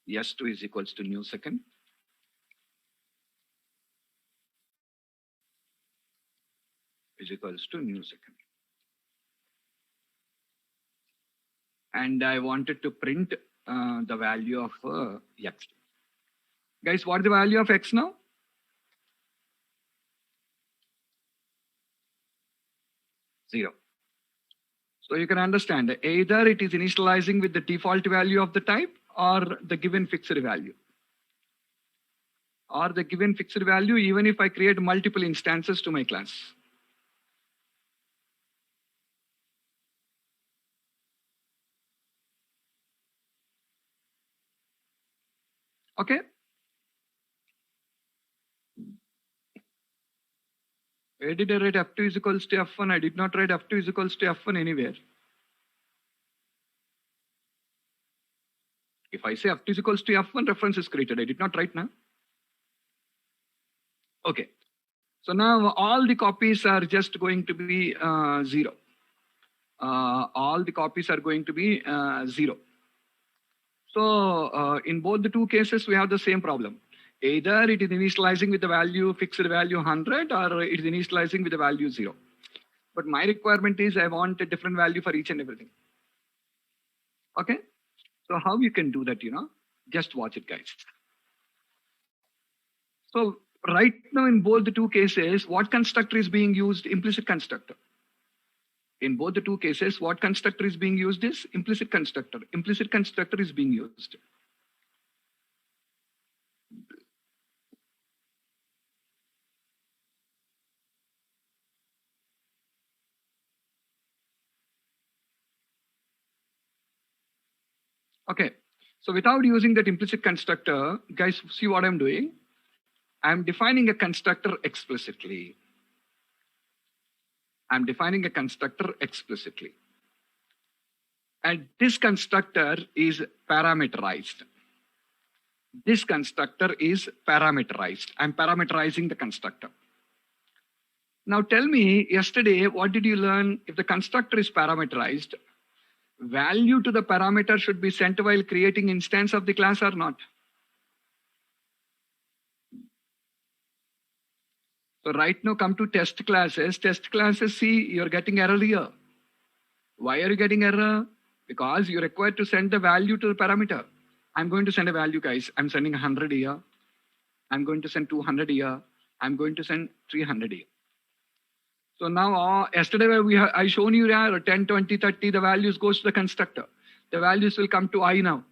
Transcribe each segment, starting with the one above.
S2 is equals to new second. Is equals to new second. And I wanted to print the value of X. Guys, what is the value of X now? 0. So you can understand either it is initializing with the default value of the type or the given fixed value. Or the given fixed value even if I create multiple instances to my class. Okay. Where did I write F2 is equals to F1? I did not write F2 is equals to F1 anywhere. If I say F2 is equals to F1, reference is created. I did not write now. Okay. So now all the copies are just going to be 0. All the copies are going to be 0. So in both the two cases, we have the same problem. Either it is initializing with the value, fixed value 100, or it is initializing with the value 0. But my requirement is I want a different value for each and everything. Okay. So how you can do that, just watch it, guys. So right now in both the two cases, what constructor is being used? Implicit constructor. In both the two cases, what constructor is being used is implicit constructor. Implicit constructor is being used. Okay. So without using that implicit constructor, guys, see what I'm doing? I'm defining a constructor explicitly. I'm defining a constructor explicitly. And this constructor is parameterized. This constructor is parameterized. I'm parameterizing the constructor. Now tell me, yesterday, what did you learn? If the constructor is parameterized, value to the parameter should be sent while creating instance of the class or not? So right now come to test classes. Test classes, see, you're getting error here. Why are you getting error? Because you're required to send the value to the parameter. I'm going to send a value, guys. I'm sending 100 here. I'm going to send 200 here. I'm going to send 300 here. So now yesterday I shown you there 10, 20, 30, the values goes to the constructor. The values will come to I now.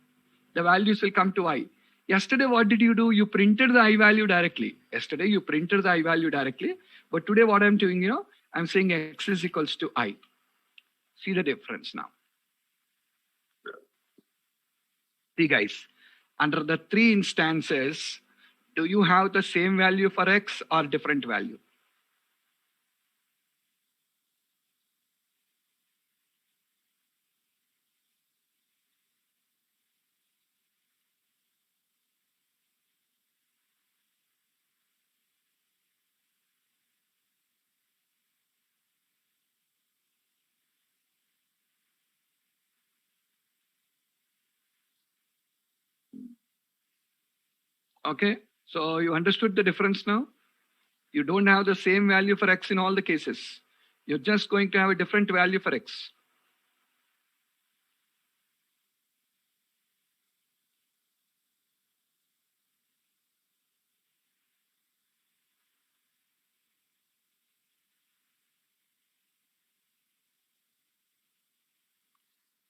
The values will come to I. Yesterday, what did you do? You printed the I value directly. Yesterday, you printed the I value directly. But today, what I'm doing, I'm saying X is equals to I. See the difference now. See, guys, under the 3 instances, do you have the same value for X or different value? Okay, so you understood the difference now? You don't have the same value for X in all the cases. You're just going to have a different value for X.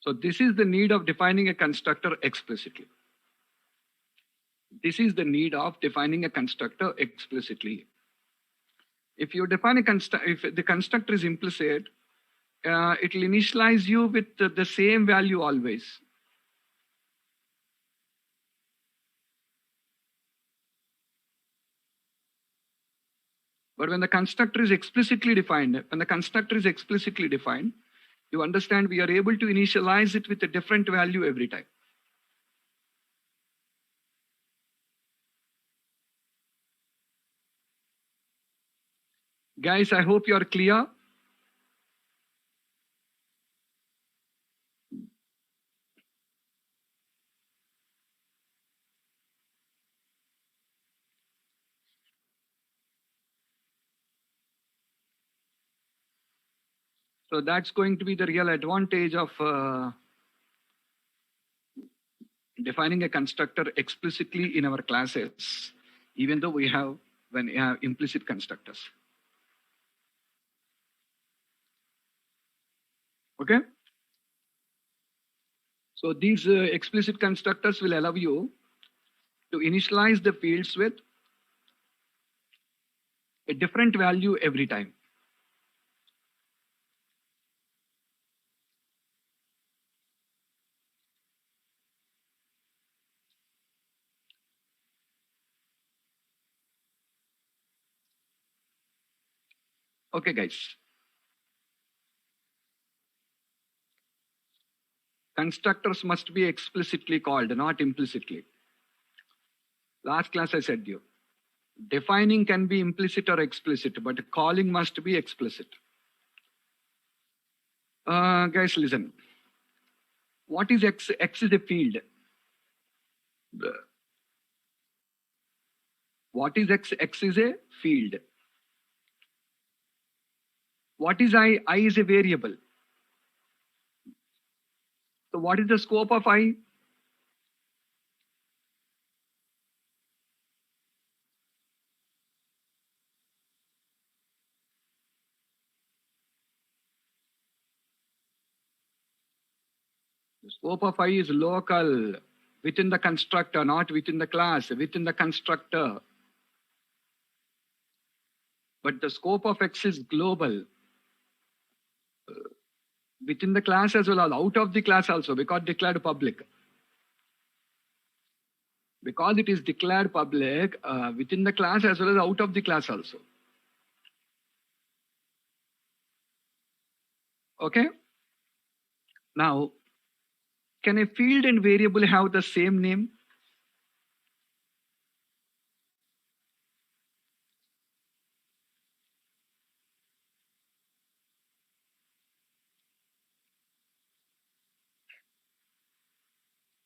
So this is the need of defining a constructor explicitly. This is the need of defining a constructor explicitly. If you define a if the constructor is implicit, it will initialize you with the same value always. But when the constructor is explicitly defined, you understand we are able to initialize it with a different value every time. Guys, I hope you are clear. So that's going to be the real advantage of defining a constructor explicitly in our classes, even though we have implicit constructors. Okay. So these explicit constructors will allow you to initialize the fields with a different value every time. Okay, guys. Constructors must be explicitly called, not implicitly. Last class I said you, defining can be implicit or explicit, but calling must be explicit. Guys, listen. What is X? X is a field. What is X? X is a field. What is I? I is a variable. So what is the scope of I? The scope of I is local, within the constructor, not within the class, within the constructor. But the scope of X is global, within the class as well as out of the class also, because declared public. Because it is declared public, within the class as well as out of the class also. Okay. Now, can a field and variable have the same name?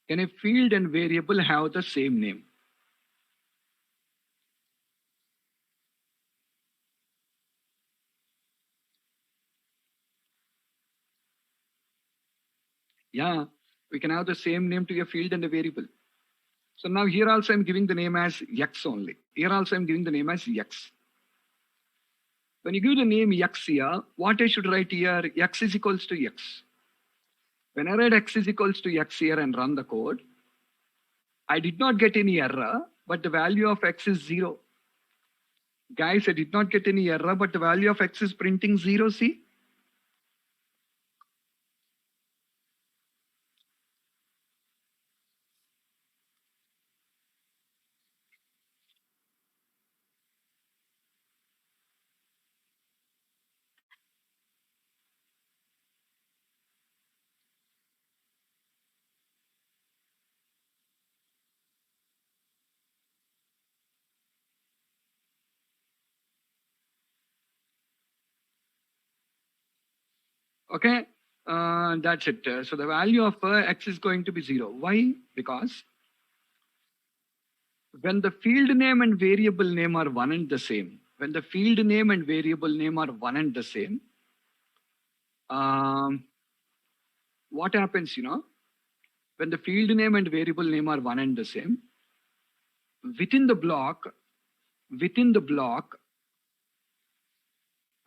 Can a field and variable have the same name? Yeah, we can have the same name to a field and a variable. So now here also I'm giving the name as X only. Here also I'm giving the name as X. When you give the name X here, what I should write here? X is equals to X. When I write X is equals to X here and run the code, I did not get any error, but the value of X is 0. Guys, I did not get any error, but the value of X is printing 0, see? Okay, that's it. So the value of X is going to be 0. Why? Because when the field name and variable name are one and the same, when the field name and variable name are one and the same, what happens, when the field name and variable name are one and the same, within the block,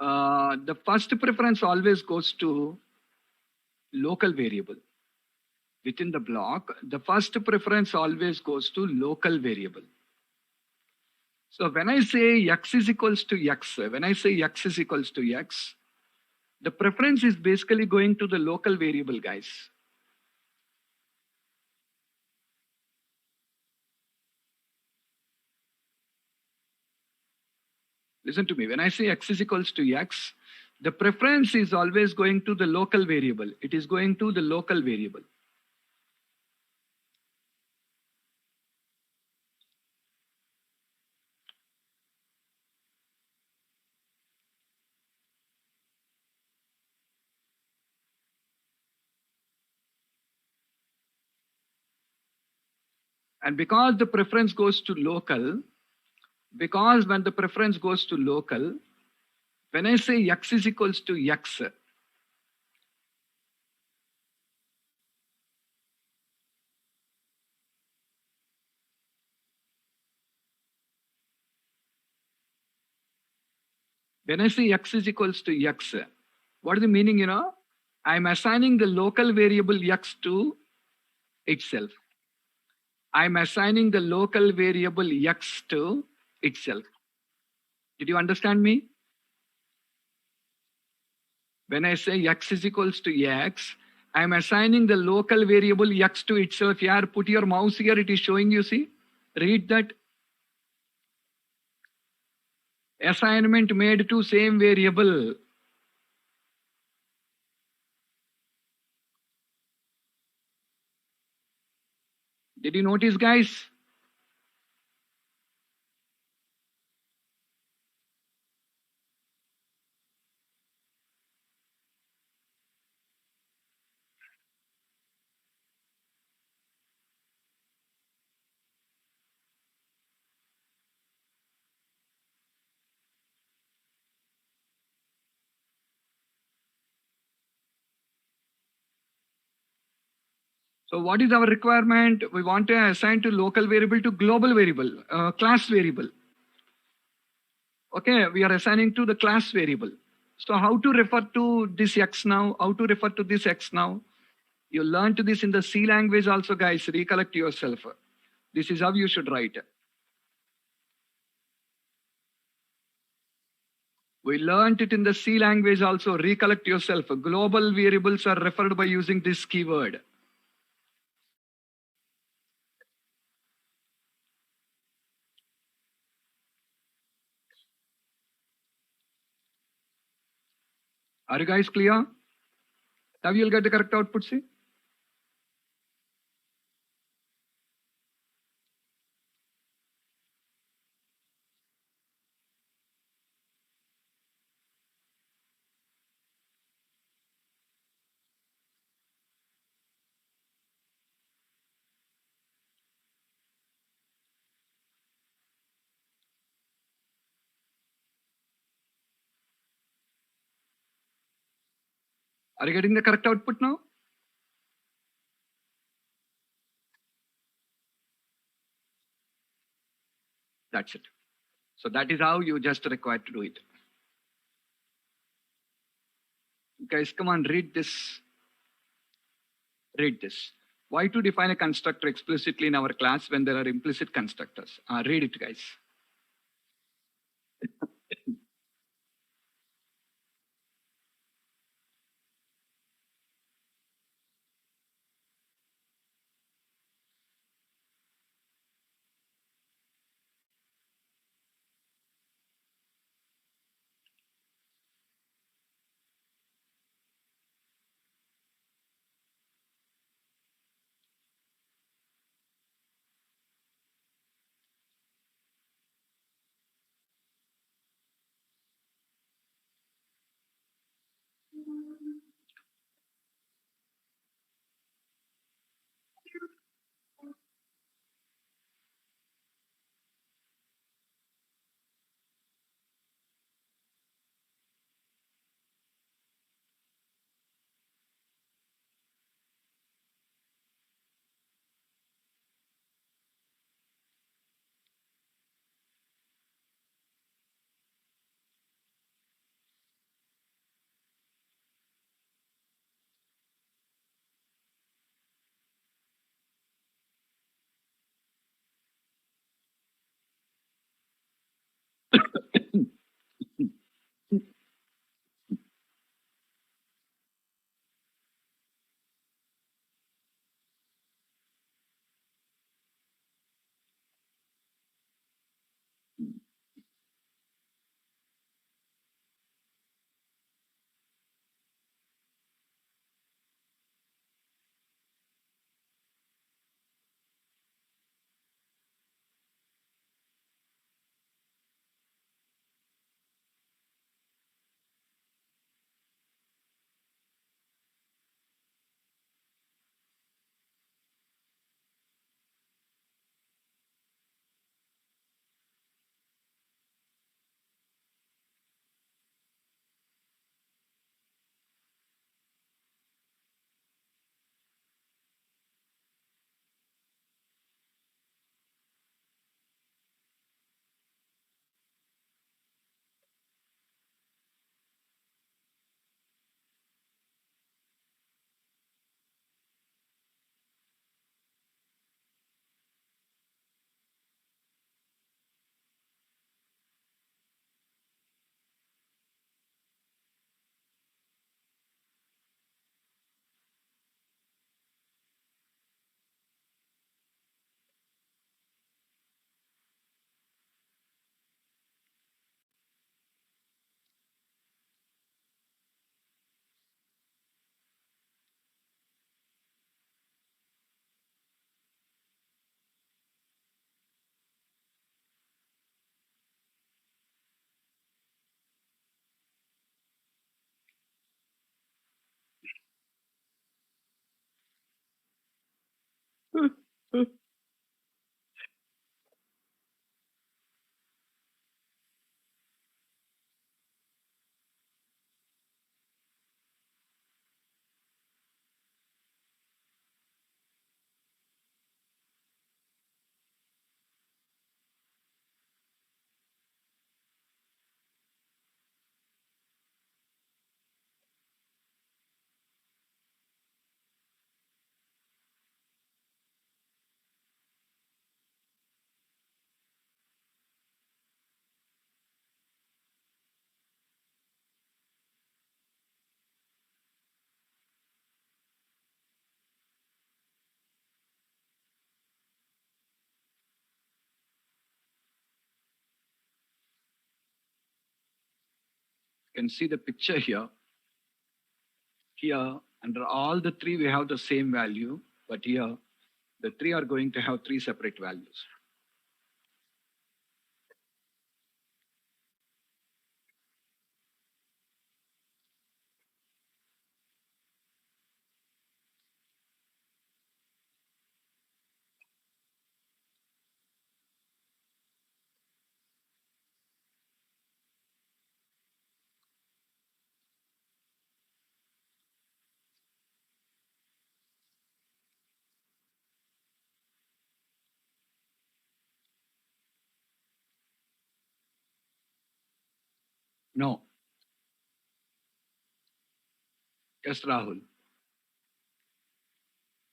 the first preference always goes to local variable. Within the block, the first preference always goes to local variable. So when I say X is equals to X, the preference is basically going to the local variable, guys. Listen to me. When I say X is equals to X, the preference is always going to the local variable. It is going to the local variable. And because the preference goes to local, because when the preference goes to local, when I say X is equals to X, When I say x is equals to x, what is the meaning, I'm assigning the local variable x to itself. I'm assigning the local variable x to itself. Did you understand me? When I say x is equals to x, I'm assigning the local variable x to itself. Here, put your mouse here, it is showing you, see? Read that. Assignment made to same variable. Did you notice, guys? So what is our requirement? We want to assign to local variable to global variable, class variable. Okay, we are assigning to the class variable. So how to refer to this x now? How to refer to this x now? You learned this in the C language also, guys. Recollect yourself. This is how you should write. We learned it in the C language also. Recollect yourself. Global variables are referred by using this keyword. Are you guys clear? Now you'll get the correct output, see? Are you getting the correct output now? That's it. So that is how you just required to do it. Guys, come on, read this. Read this. Why to define a constructor explicitly in our class when there are implicit constructors? Read it, guys. You can see the picture here. Here, under all the three, we have the same value, but here, the three are going to have three separate values. No. Yes, Rahul.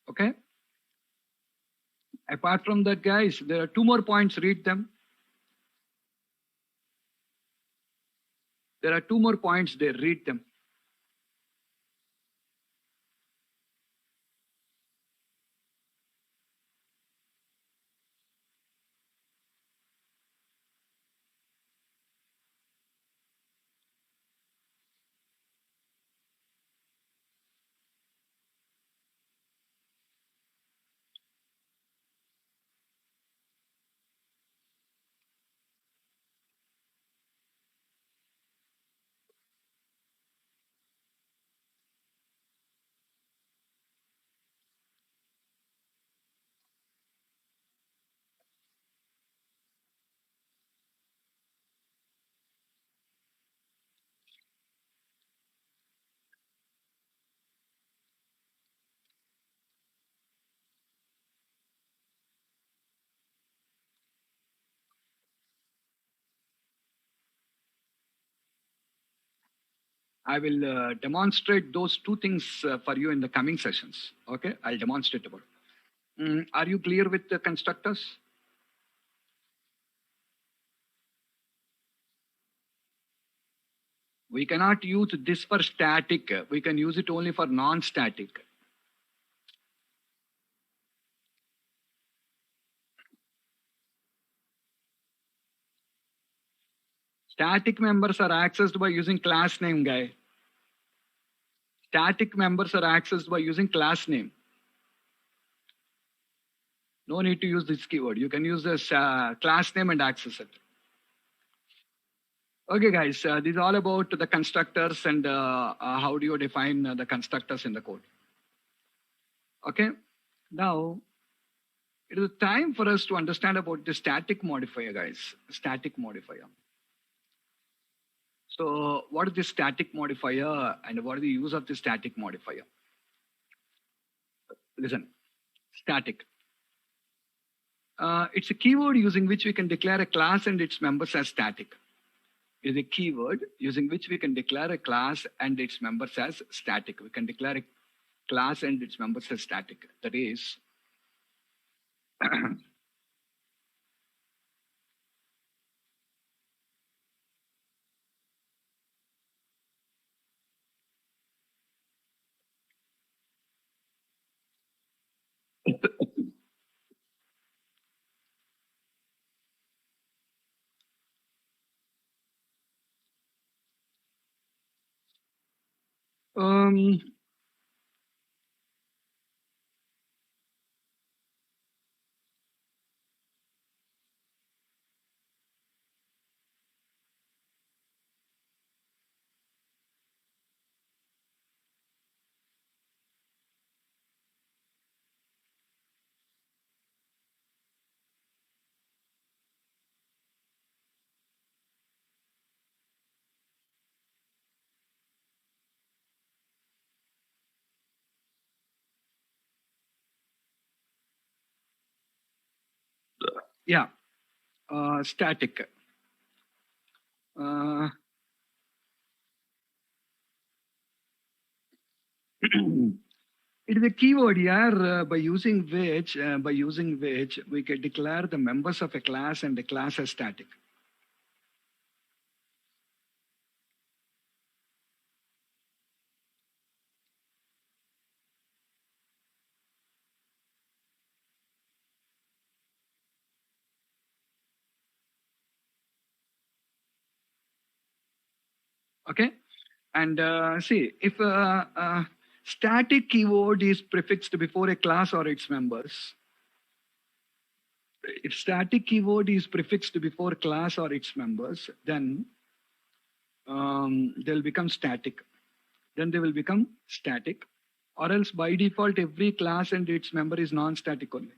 Okay. Apart from that, guys, there are two more points. Read them. There are two more points there. Read them. I will demonstrate those two things for you in the coming sessions. Okay, I'll demonstrate about. Are you clear with the constructors? We cannot use this for static. We can use it only for non-static. Static members are accessed by using class name, guy. Static members are accessed by using class name. No need to use this keyword. You can use this class name and access it. Okay, guys, this is all about the constructors and how do you define the constructors in the code. Okay, now it is time for us to understand about the static modifier, guys. Static modifier. So, what is the static modifier and what is the use of the static modifier? Listen, static. It's a keyword using which we can declare a class and its members as static. It is a keyword using which we can declare a class and its members as static. We can declare a class and its members as static. That is, um, Yeah, static. Uh, it is a keyword here by using which we can declare the members of a class and the class as static. Okay, and see if a static keyword is prefixed before a class or its members. If static keyword is prefixed before class or its members, then they'll become static. Then they will become static, or else by default every class and its member is non-static only.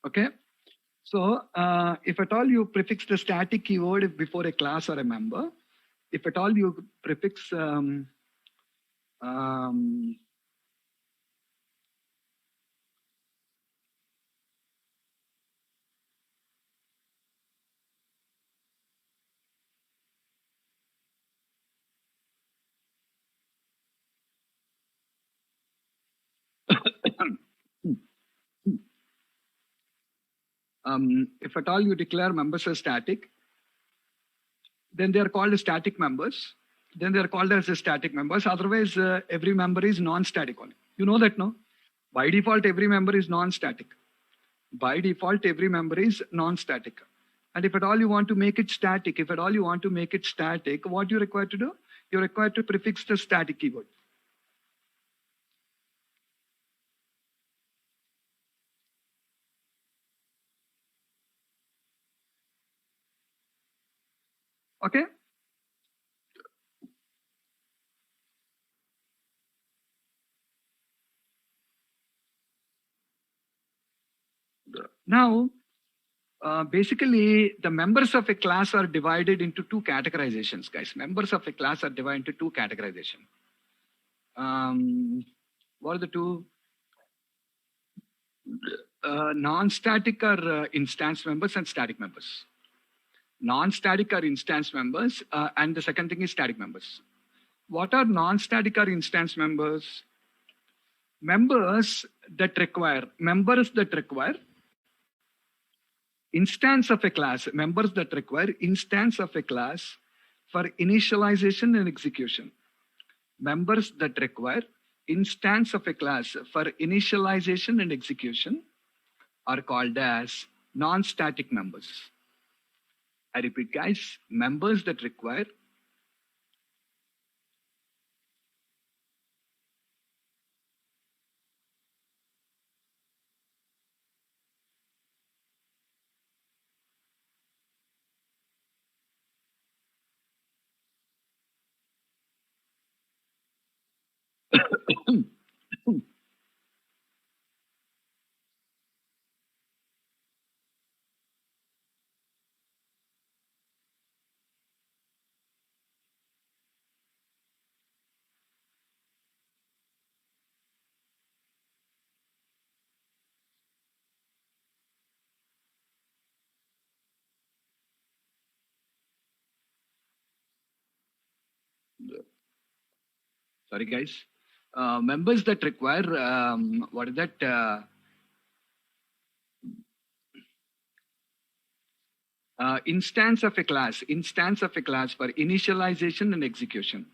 Okay. So if at all you prefix the static keyword before a class or a member, if at all you prefix um, if at all you declare members as static, then they are called as static members. Then they are called as static members. Otherwise, every member is non-static only. You know that, no? By default, every member is non-static. By default, every member is non-static. And if at all you want to make it static, if at all you want to make it static, what you require to do? You're required to prefix the static keyword. Okay? Now, basically, the members of a class are divided into two categorizations, guys. Members of a class are divided into two categorization. What are the two? Non-static are instance members and static members. Non-static are instance members, and the second thing is static members. What are non-static or instance members? Members that require instance of a class, members that require instance of a class for initialization and execution. Members that require instance of a class for initialization and execution are called as non-static members. I repeat, guys, members that require sorry guys, members that require what is that? Instance of a class for initialization and execution.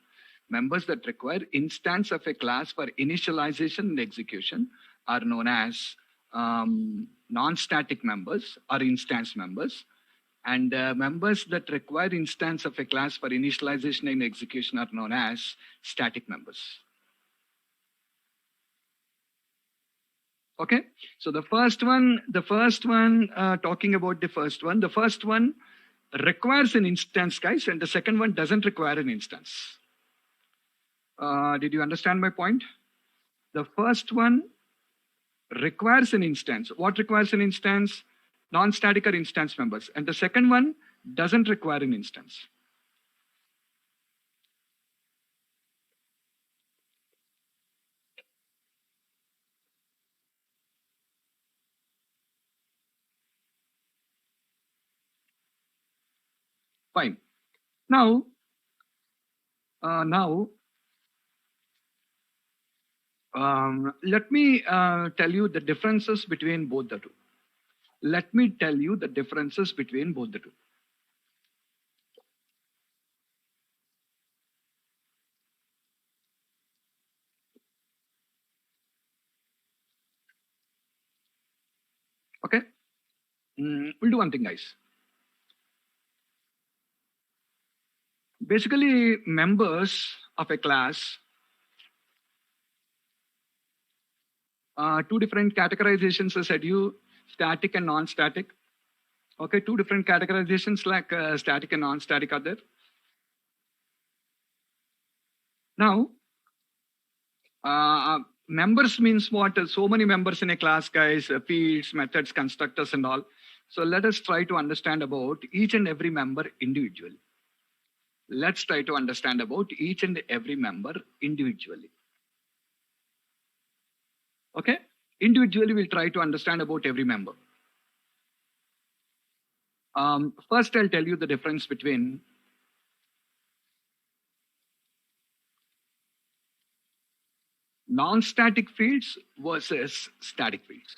Members that require instance of a class for initialization and execution are known as non-static members or instance members. And members that require instance of a class for initialization and execution are known as static members. Okay, so the first one, talking about the first one requires an instance, guys, and the second one doesn't require an instance. Did you understand my point? The first one requires an instance. What requires an instance? Non-static or instance members. And the second one doesn't require an instance. Fine. Now, let me tell you the differences between both the two. Let me tell you the differences between both the two. Okay. We'll do one thing, guys. Basically, members of a class, two different categorizations I said you, static and non-static. Okay, two different categorizations like static and non-static are there. Now, members means what? So many members in a class, guys, fields, methods, constructors, and all. So let us try to understand about each and every member individually. Let's try to understand about each and every member individually. Okay? Individually, we'll try to understand about every member. First, I'll tell you the difference between non-static fields versus static fields.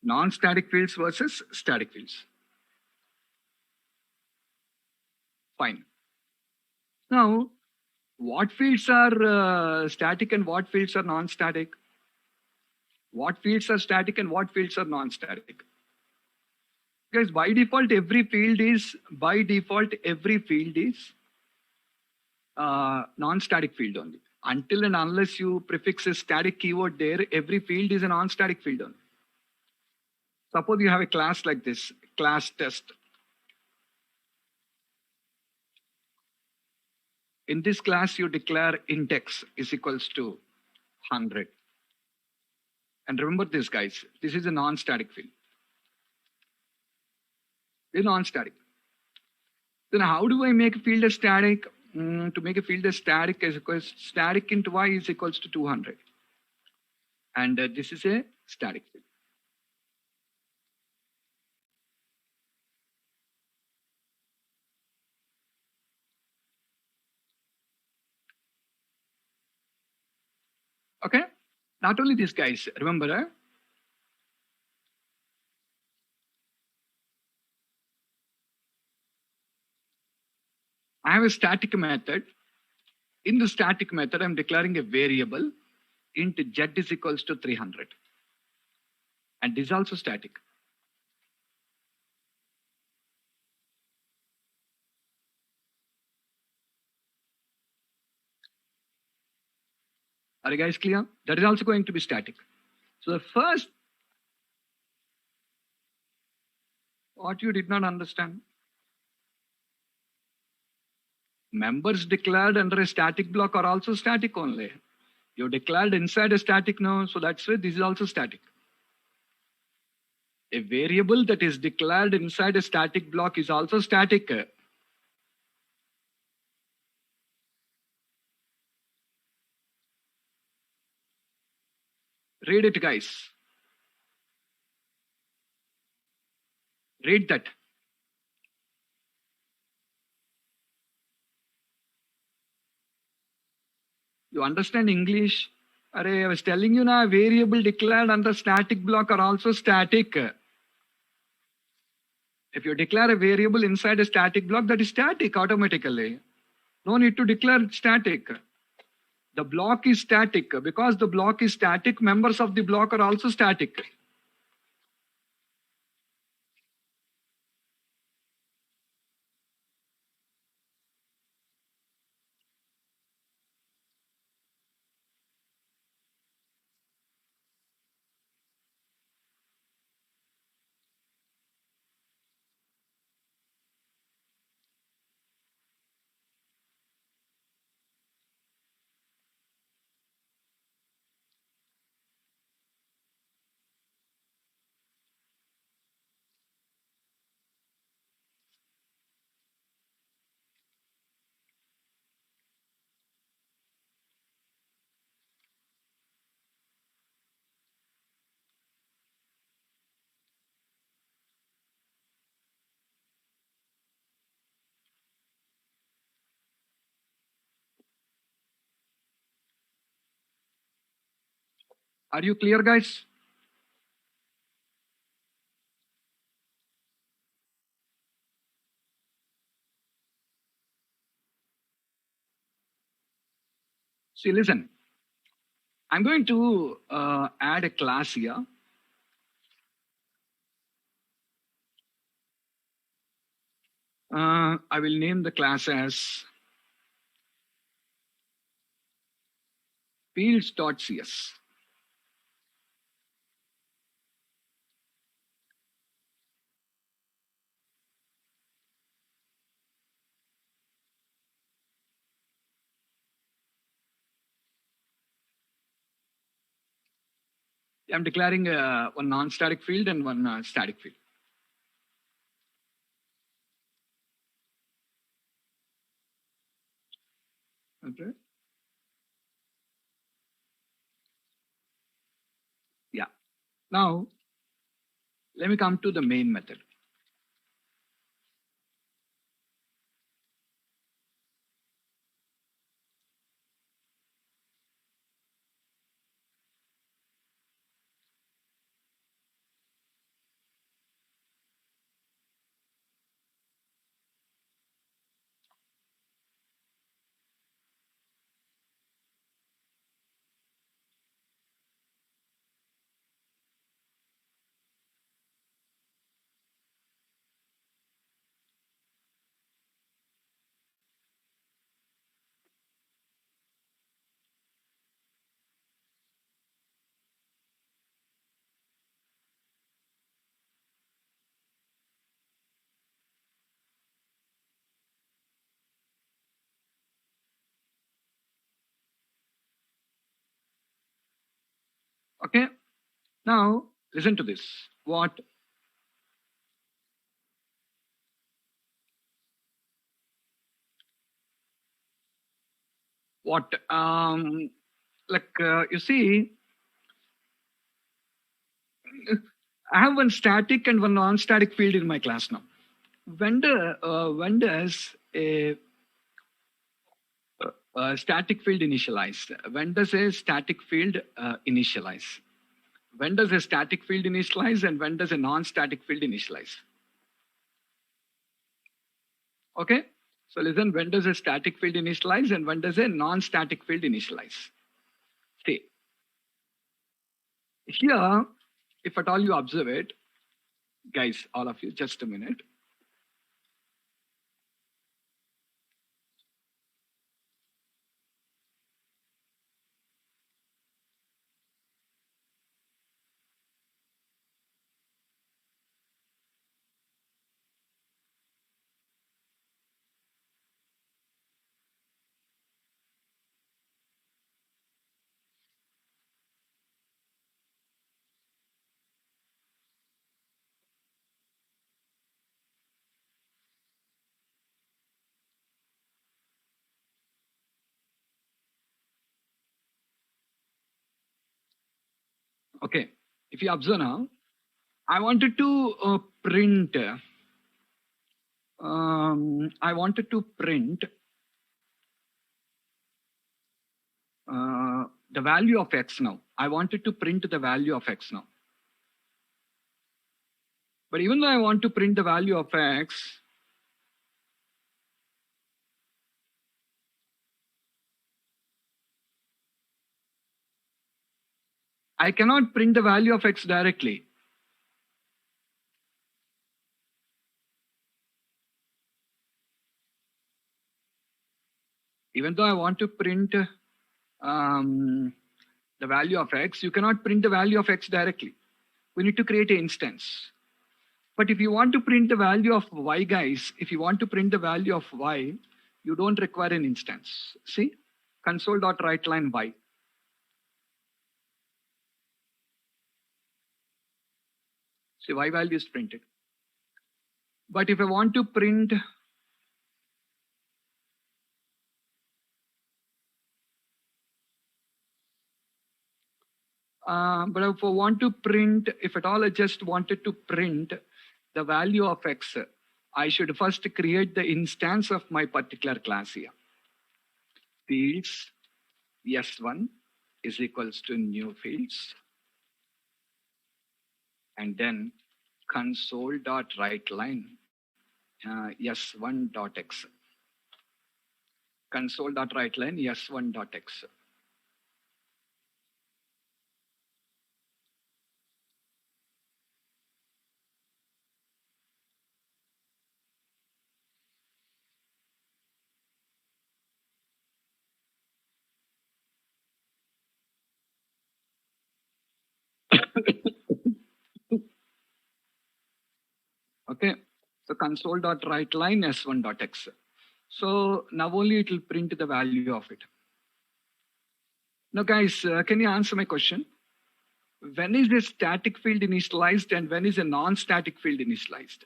Non-static fields versus static fields. Fine. Now, what fields are static and what fields are non-static? What fields are static and what fields are non-static? Guys, by default, every field is non-static field only. Until and unless you prefix a static keyword there, every field is a non-static field only. Suppose you have a class like this, class test. In this class, you declare index is equals to 100. And remember this, guys, this is a non-static field. It's non-static. Then how do I make a field as static? To make a field as static is equals static into y is equals to 200. And this is a static field. Okay? Not only this, guys, remember, I have a static method. In the static method, I'm declaring a variable int z is equals to 300. And this is also static. Are you guys clear? That is also going to be static. So the first, what you did not understand, members declared under a static block are also static only. You declared inside a static now, so that's why this is also static. A variable that is declared inside a static block is also static. Read it, guys. Read that. You understand English? I was telling you now, variable declared under static block are also static. If you declare a variable inside a static block, that is static automatically. No need to declare static. The block is static. Because the block is static, members of the block are also static. Are you clear, guys? See, listen. I'm going to add a class here. I will name the class as fields.cs. I'm declaring one non-static field and one static field. Okay. Yeah. Now, let me come to the main method. Okay. Now, listen to this. What you see, I have one static and one non-static field in my class now. When does a static field initialize? When does a static field initialize? When does a static field initialize and when does a non-static field initialize? Okay. So listen, when does a static field initialize and when does a non-static field initialize? See, here, if at all you observe it, guys, all of you, just a minute. Okay, if you observe now, I wanted to print. I wanted to print the value of x now. I wanted to print the value of x now. But even though I want to print the value of x, I cannot print the value of x directly. Even though I want to print the value of x, you cannot print the value of x directly. We need to create an instance. But if you want to print the value of y, guys, if you want to print the value of y, you don't require an instance. See, console.writeLine y. See, y value is printed. But if I want to print but if I want to print, if at all I just wanted to print the value of x, I should first create the instance of my particular class here. Fields s1 is equals to new fields. and then console.writeLine s1.x. Console.writeLine s1.x. Okay, so console.writeLine s1.x. So now only it will print the value of it. Now, guys, can you answer my question? When is a static field initialized and when is a non-static field initialized?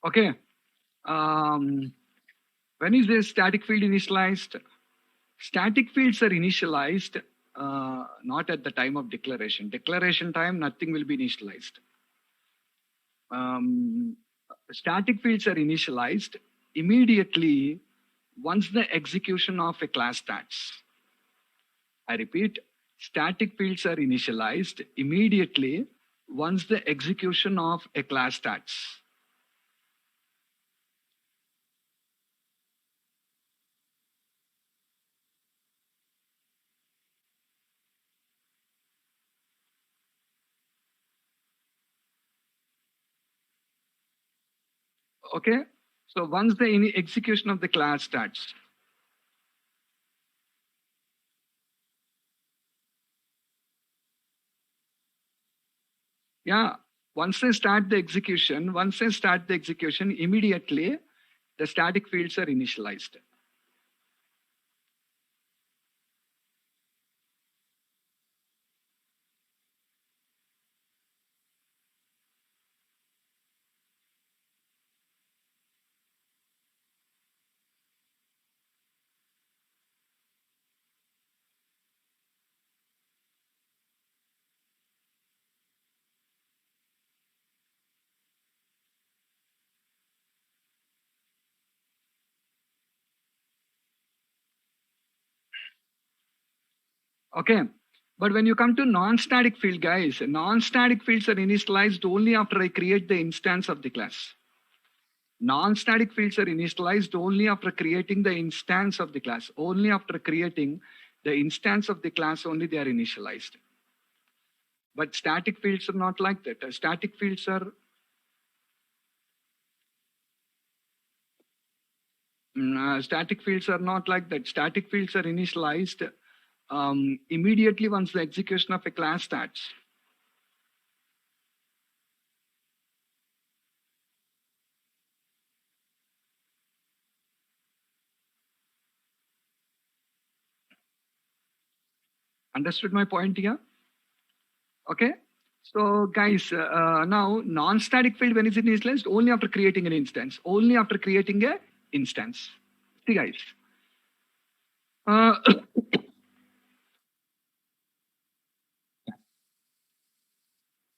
Okay. When is a static field initialized? Static fields are initialized not at the time of declaration. Declaration time, nothing will be initialized. Um, Static fields are initialized immediately once the execution of a class starts. I repeat, static fields are initialized immediately once the execution of a class starts. Okay, so once the execution of the class starts, yeah, once I start the execution, immediately the static fields are initialized. Okay, but when you come to non-static field, guys, non-static fields are initialized only after I create the instance of the class. Non-static fields are initialized only after creating the instance of the class. Only after creating the instance of the class, only they are initialized. But static fields are not like that. Static fields are static fields are not like that. Static fields are initialized immediately once the execution of a class starts. Understood my point here? Okay. So guys, now non-static field, when is it initialized? Only after creating an instance. Only after creating a instance. See guys. Uh,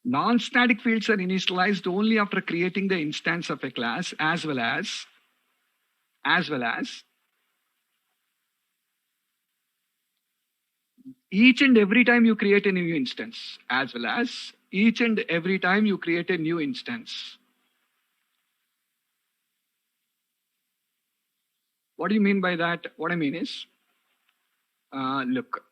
Non-static fields are initialized only after creating the instance of a class as well as each and every time you create a new instance, as well as each and every time you create a new instance. What do you mean by that? What I mean is, look,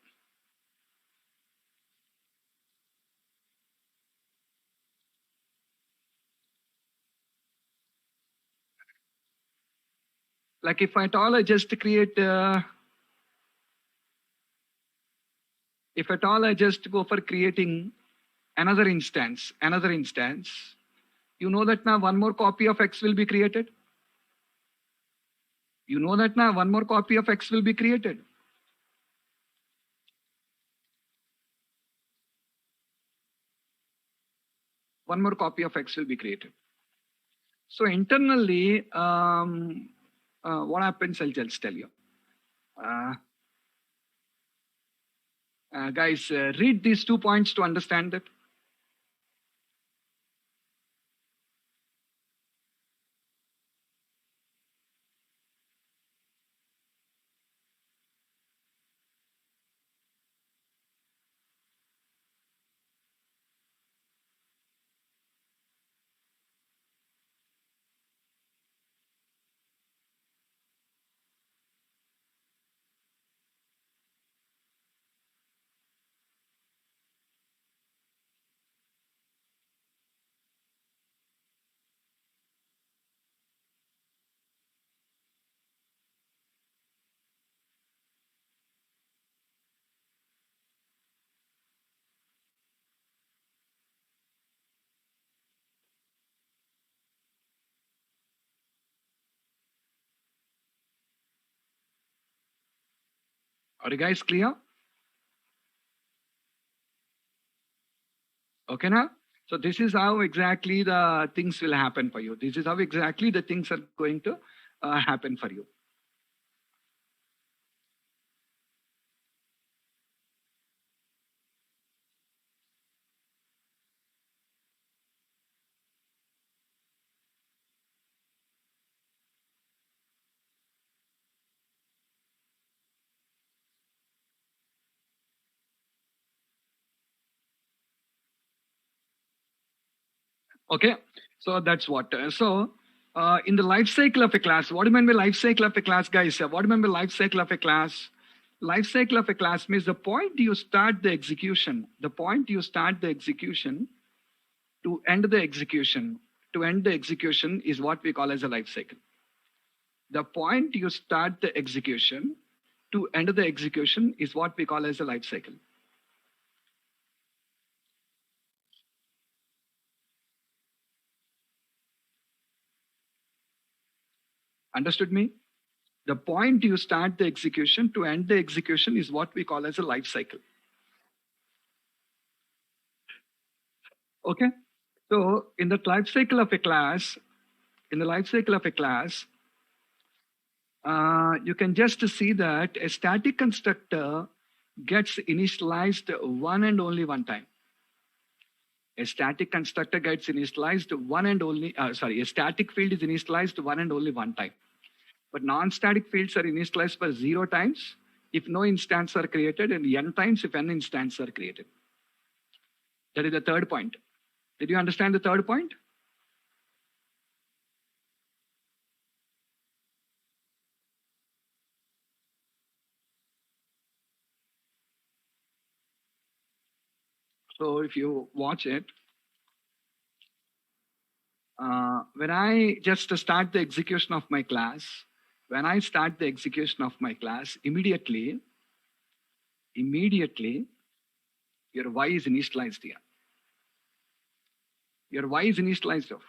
Like if at all I just create, if at all I just go for creating another instance, you know that now one more copy of X will be created. You know that now one more copy of X will be created. One more copy of X will be created. So internally, what happens, I'll just tell you. Guys, read these 2 points to understand it. Are you guys clear? Okay, now? So this is how exactly the things will happen for you. This is how exactly the things are going to happen for you. Okay, so that's what. In the life cycle of a class, what do you mean by life cycle of a class, guys? What do you mean by life cycle of a class? Life cycle of a class means the point you start the execution, to end the execution, is what we call as a life cycle. The point you start the execution to end the execution is what we call as a life cycle. Understood me? The point you start the execution to end the execution is what we call as a life cycle. Okay. So in the life cycle of a class, you can just see that a static constructor gets initialized one and only one time. A static constructor gets initialized one and only, a static field is initialized one and only one time. But non-static fields are initialized for 0 times if no instance are created and n times if n instances are created. That is the third point. Did you understand the third point? So if you watch it, when I just start the execution of my class, immediately your y is initialized here. Your y is initialized off.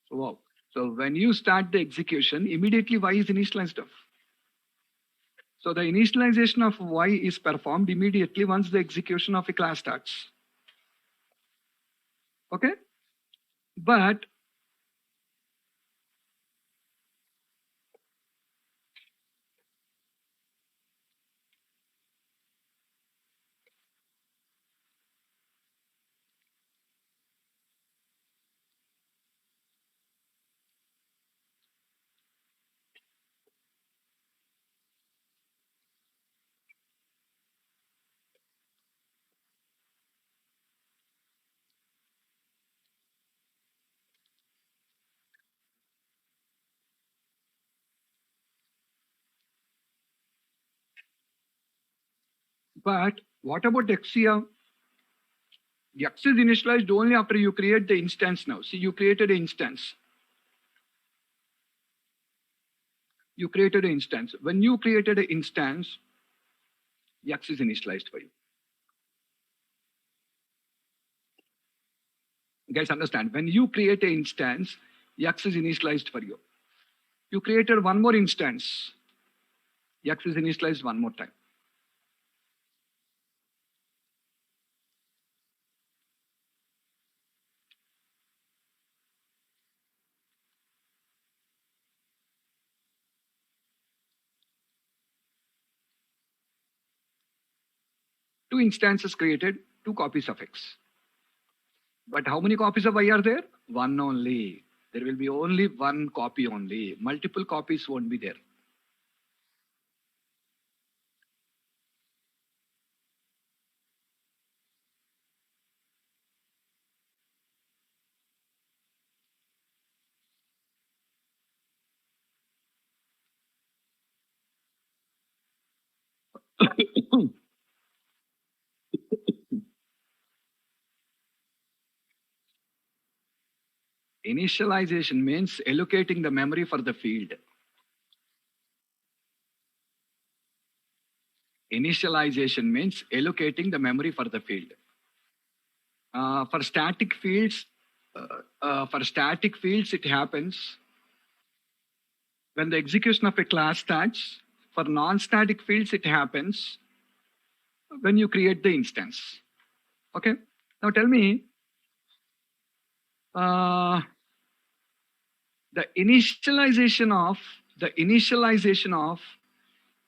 So wow. So when you start the execution, immediately y is initialized off. So the initialization of y is performed immediately once the execution of a class starts. Okay? But what about X here? The X is initialized only after you create the instance now. See, you created an instance. You created an instance. When you created an instance, the X is initialized for you. You guys understand? When you create an instance, the X is initialized for you. You created one more instance, the X is initialized one more time. Two instances created, two copies of X. But how many copies of Y are there? One only. There will be only one copy only. Multiple copies won't be there. Initialization means allocating the memory for the field. Initialization means allocating the memory for the field. For static fields, it happens when the execution of a class starts. For non-static fields, it happens when you create the instance. Okay. Now tell me, the initialization of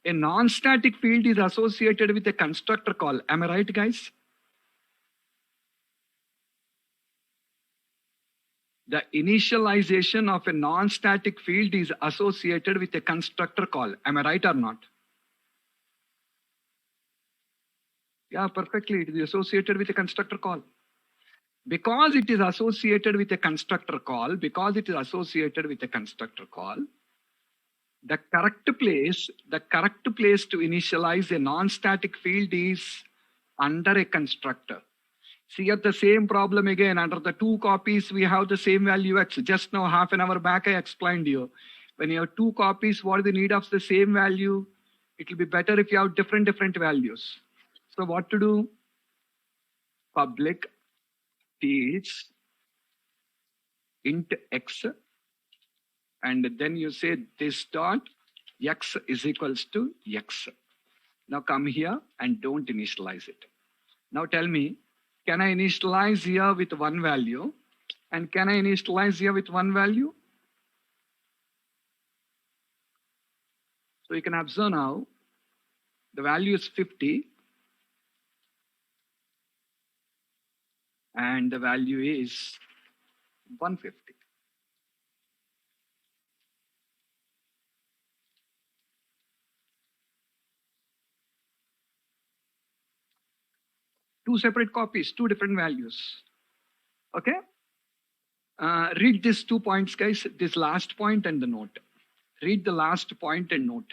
a non-static field is associated with a constructor call. Am I right, guys? The initialization of a non-static field is associated with a constructor call. Am I right or not? Yeah, perfectly. It is associated with a constructor call. Because it is associated with a constructor call, the correct place to initialize a non-static field is under a constructor. See, at the same problem again, under the two copies, we have the same value X. Just now, half an hour back, I explained to you. When you have two copies, what is the need of the same value? It will be better if you have different values. So what to do? Public teach int X, and then you say this dot X is equals to X. Now come here and don't initialize it. Now tell me, can I initialize here with one value? And can I initialize here with one value? So you can observe now, the value is 50. And the value is 150. Two separate copies, two different values. Okay? Read these 2 points, guys. This last point and the note. Read the last point and note.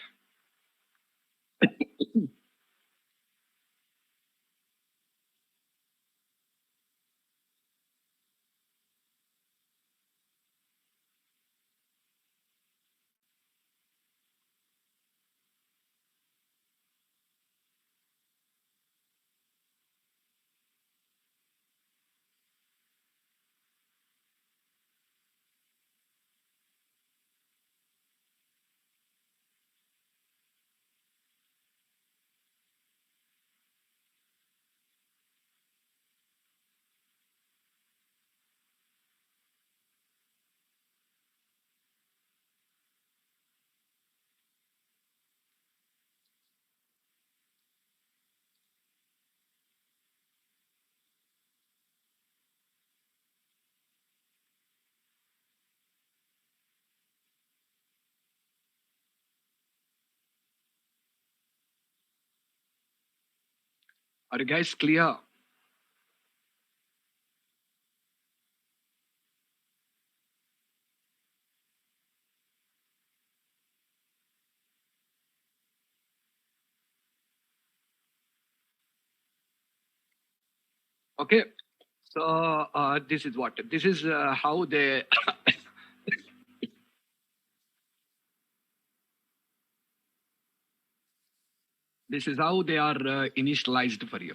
Are you guys clear? Okay. So this is what this is how they this is how they are initialized for you.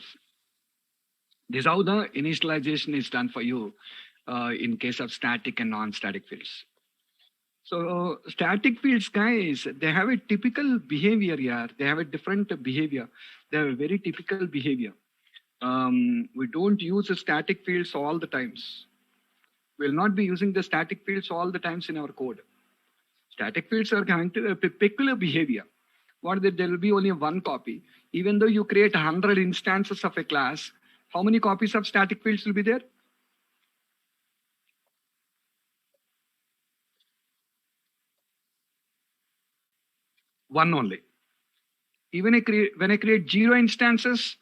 This is how the initialization is done for you in case of static and non-static fields. So static fields, guys, they have a typical behavior here. They have a different behavior. They have a very typical behavior. We don't use the static fields all the times. We'll not be using the static fields all the times in our code. Static fields are going to a peculiar behavior. What there will be only one copy. Even though you create 100 instances of a class, how many copies of static fields will be there? One only. Even when I create 0 instances,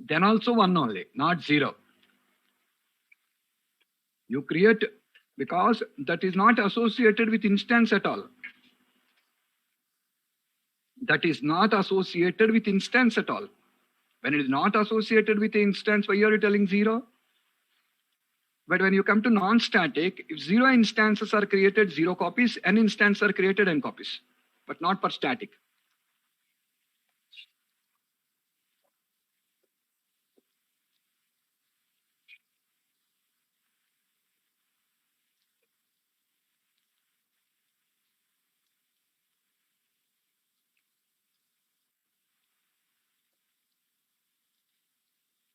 then also one only, not 0. You create because that is not associated with instance at all. That is not associated with instance at all. When it is not associated with the instance, why are you telling 0? But when you come to non-static, if 0 instances are created, 0 copies, n instances are created, n copies, but not for static.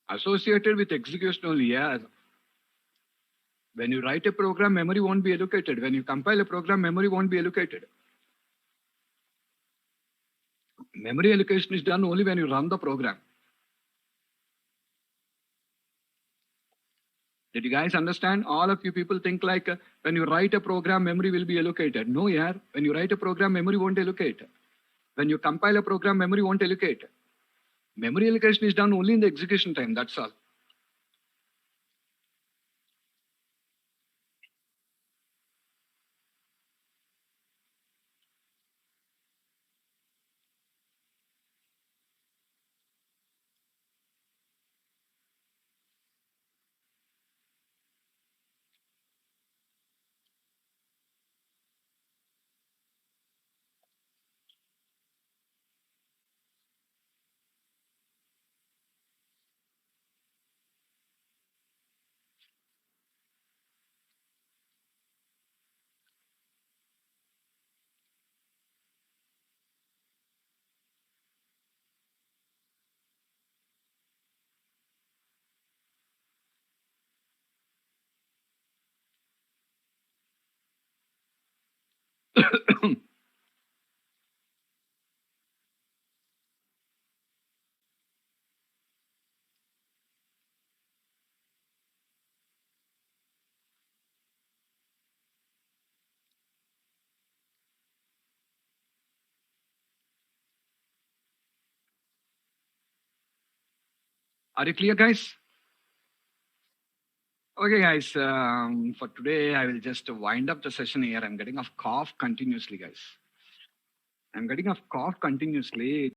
Associated with execution only, yeah. When you write a program, memory won't be allocated. When you compile a program, memory won't be allocated. Memory allocation is done only when you run the program. Did you guys understand? All of you people think like when you write a program, memory will be allocated. No, yeah. When you write a program, memory won't allocate. When you compile a program, memory won't allocate. Memory allocation is done only in the execution time. That's all. Are you clear, guys? Okay, guys. For today, I will just wind up the session here. I'm getting a cough continuously, guys. I'm getting a cough continuously.